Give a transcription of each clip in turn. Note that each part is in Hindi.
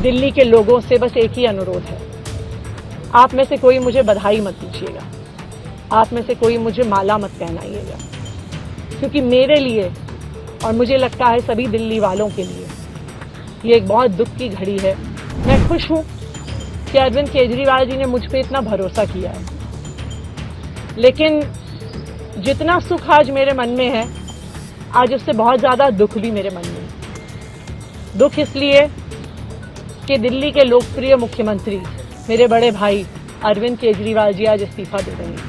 दिल्ली के लोगों से बस एक ही अनुरोध है, आप में से कोई मुझे बधाई मत दीजिएगा, आप में से कोई मुझे माला मत पहनाइएगा, क्योंकि मेरे लिए और मुझे लगता है सभी दिल्ली वालों के लिए ये एक बहुत दुख की घड़ी है। मैं खुश हूं कि अरविंद केजरीवाल जी ने मुझ पे इतना भरोसा किया है, लेकिन जितना सुख आज मेरे मन में है, आज उससे बहुत ज़्यादा दुख भी मेरे मन में है। दुख इसलिए कि दिल्ली के लोकप्रिय मुख्यमंत्री मेरे बड़े भाई अरविंद केजरीवाल जी आज इस्तीफा दे रहे हैं,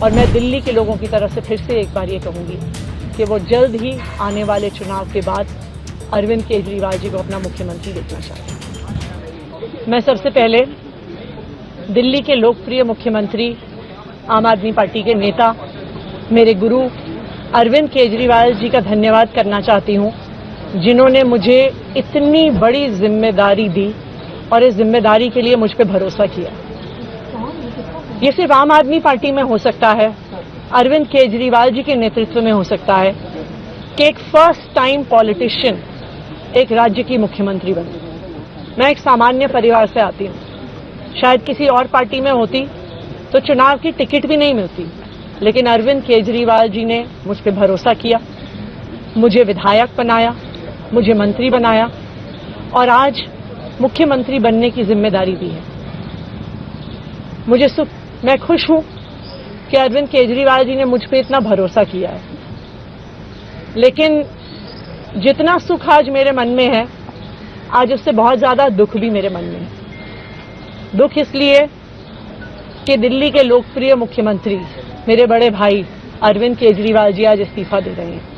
और मैं दिल्ली के लोगों की तरफ से फिर से एक बार ये कहूँगी कि वो जल्द ही आने वाले चुनाव के बाद अरविंद केजरीवाल जी को अपना मुख्यमंत्री देखना चाहते हैं। मैं सबसे पहले दिल्ली के लोकप्रिय मुख्यमंत्री, आम आदमी पार्टी के नेता, मेरे गुरु अरविंद केजरीवाल जी का धन्यवाद करना चाहती हूं, जिन्होंने मुझे इतनी बड़ी जिम्मेदारी दी और इस जिम्मेदारी के लिए मुझ पे भरोसा किया। ये सिर्फ आम आदमी पार्टी में हो सकता है, अरविंद केजरीवाल जी के नेतृत्व में हो सकता है कि एक फर्स्ट टाइम पॉलिटिशियन एक राज्य की मुख्यमंत्री बने। मैं एक सामान्य परिवार से आती हूँ, शायद किसी और पार्टी में होती तो चुनाव की टिकट भी नहीं मिलती, लेकिन अरविंद केजरीवाल जी ने मुझ पर भरोसा किया, मुझे विधायक बनाया, मुझे मंत्री बनाया और आज मुख्यमंत्री बनने की जिम्मेदारी दी है। मैं खुश हूं कि अरविंद केजरीवाल जी ने मुझ पर इतना भरोसा किया है, लेकिन जितना सुख आज मेरे मन में है, आज उससे बहुत ज्यादा दुख भी मेरे मन में है। दुख इसलिए कि दिल्ली के लोकप्रिय मुख्यमंत्री मेरे बड़े भाई अरविंद केजरीवाल जी आज इस्तीफा दे रहे हैं।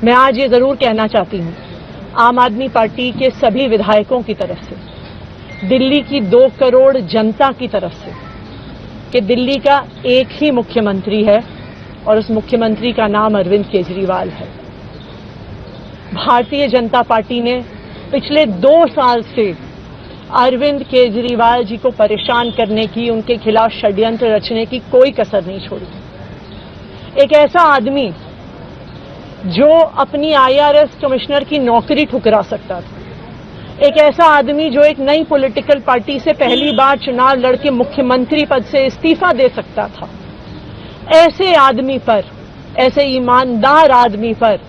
मैं आज ये जरूर कहना चाहती हूं आम आदमी पार्टी के सभी विधायकों की तरफ से, दिल्ली की 2 करोड़ जनता की तरफ से, कि दिल्ली का एक ही मुख्यमंत्री है और उस मुख्यमंत्री का नाम अरविंद केजरीवाल है। भारतीय जनता पार्टी ने पिछले 2 साल से अरविंद केजरीवाल जी को परेशान करने की, उनके खिलाफ षड्यंत्र रचने की कोई कसर नहीं छोड़ी। एक ऐसा आदमी जो अपनी IRS कमिश्नर की नौकरी ठुकरा सकता था, एक ऐसा आदमी जो एक नई पॉलिटिकल पार्टी से पहली बार चुनाव लड़के मुख्यमंत्री पद से इस्तीफा दे सकता था, ऐसे आदमी पर, ऐसे ईमानदार आदमी पर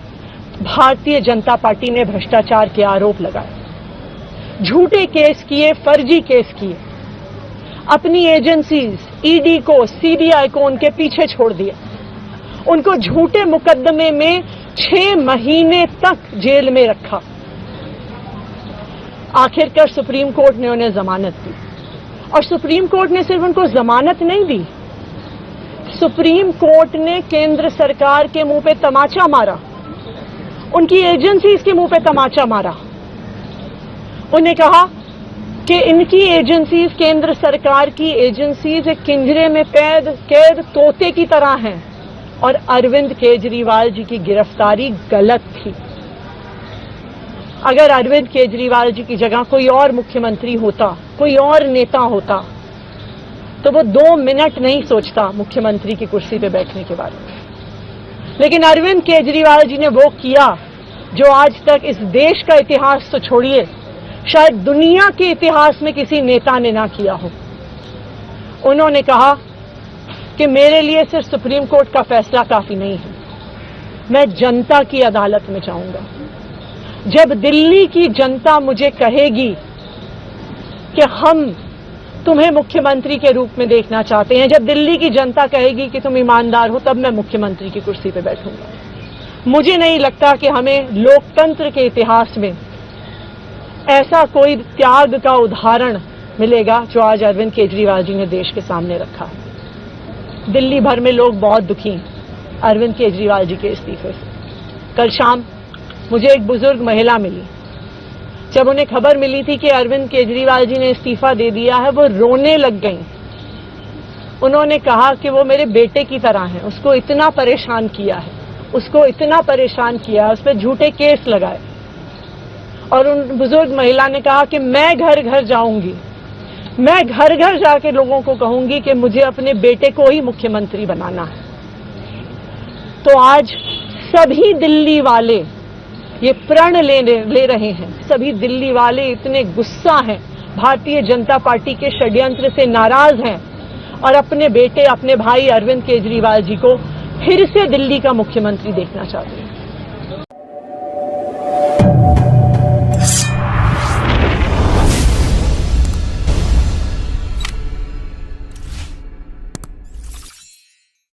भारतीय जनता पार्टी ने भ्रष्टाचार के आरोप लगाए, झूठे केस किए, फर्जी केस किए, अपनी एजेंसीज ED को, CBI को उनके पीछे छोड़ दिया, उनको झूठे मुकदमे में 6 महीने तक जेल में रखा। आखिरकार सुप्रीम कोर्ट ने उन्हें जमानत दी, और सुप्रीम कोर्ट ने सिर्फ उनको जमानत नहीं दी, सुप्रीम कोर्ट ने केंद्र सरकार के मुंह पे तमाचा मारा, उनकी एजेंसीज के मुंह पे तमाचा मारा। उन्हें कहा कि इनकी एजेंसीज, केंद्र सरकार की एजेंसीज एक पिंजरे में कैद तोते की तरह हैं, और अरविंद केजरीवाल जी की गिरफ्तारी गलत थी। अगर अरविंद केजरीवाल जी की जगह कोई और मुख्यमंत्री होता, कोई और नेता होता, तो वो 2 मिनट नहीं सोचता मुख्यमंत्री की कुर्सी पे बैठने के बारे में। लेकिन अरविंद केजरीवाल जी ने वो किया जो आज तक इस देश का इतिहास तो छोड़िए, शायद दुनिया के इतिहास में किसी नेता ने ना किया हो। उन्होंने कहा कि मेरे लिए सिर्फ सुप्रीम कोर्ट का फैसला काफी नहीं है, मैं जनता की अदालत में जाऊंगा। जब दिल्ली की जनता मुझे कहेगी कि हम तुम्हें मुख्यमंत्री के रूप में देखना चाहते हैं, जब दिल्ली की जनता कहेगी कि तुम ईमानदार हो, तब मैं मुख्यमंत्री की कुर्सी पर बैठूंगा। मुझे नहीं लगता कि हमें लोकतंत्र के इतिहास में ऐसा कोई त्याग का उदाहरण मिलेगा जो आज अरविंद केजरीवाल जी ने देश के सामने रखा है। दिल्ली भर में लोग बहुत दुखी हैं अरविंद केजरीवाल जी के इस्तीफे से। कल शाम मुझे एक बुजुर्ग महिला मिली, जब उन्हें खबर मिली थी कि अरविंद केजरीवाल जी ने इस्तीफा दे दिया है, वो रोने लग गईं। उन्होंने कहा कि वो मेरे बेटे की तरह हैं, उसको इतना परेशान किया है, उसको इतना परेशान किया, उस पर झूठे केस लगाए। और उन बुजुर्ग महिला ने कहा कि मैं घर घर जाऊंगी, मैं घर घर जाके लोगों को कहूंगी कि मुझे अपने बेटे को ही मुख्यमंत्री बनाना है। तो आज सभी दिल्ली वाले ये प्रण ले रहे हैं। सभी दिल्ली वाले इतने गुस्सा हैं, भारतीय जनता पार्टी के षड्यंत्र से नाराज हैं और अपने बेटे, अपने भाई अरविंद केजरीवाल जी को फिर से दिल्ली का मुख्यमंत्री देखना चाहते हैं।